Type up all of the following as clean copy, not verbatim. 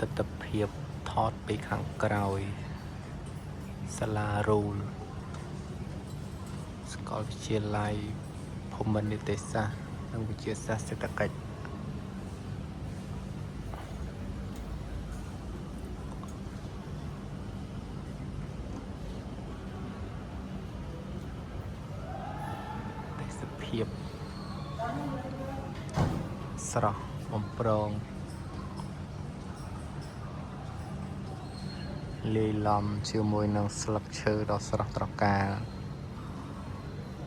ទិដ្ឋភាពថតពីខាងក្រោយសាលារូលសាកលវិទ្យាល័យភូមិន្ទនីតិសាស្ត្រនិងវិទ្យាសាស្ត្រសេដ្ឋកិច្ចទេសភាពស្រស់បំប្រងលាយឡំជាមួយនឹងស្លឹកឈើដ៏ស្រស់ត្រកាល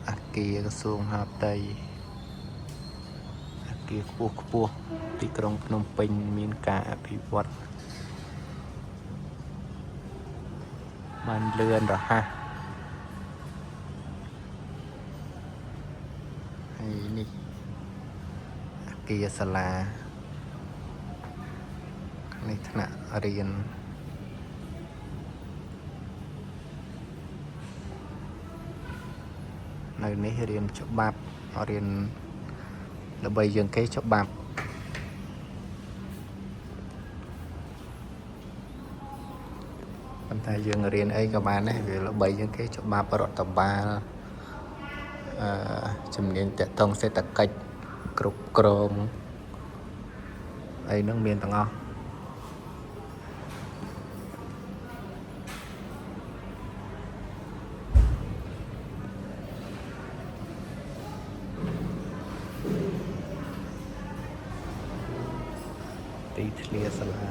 អគារក្រសួងមហាផ្ទៃអគារខ្ពស់ទីក្រុងភ្នំពេញមានការអភិវឌ្ឍបានលឿនរហ័សហើយនេះអគារសាលានេះថ្នាក់រៀននៅនេះរៀនច្បាប់រៀនល្បីជាងគេច្បាប់ប៉ុន្តែយើងរៀនអីក៏បានដែរវាល្បីជាងគេច្បាប់រដ្ឋបាលជំនាញតាក់ទងសេដ្ឋកិច្ចគ្រប់គ្រងអីហ្នឹងមានទាំងអស់ទីធ្លាសាលា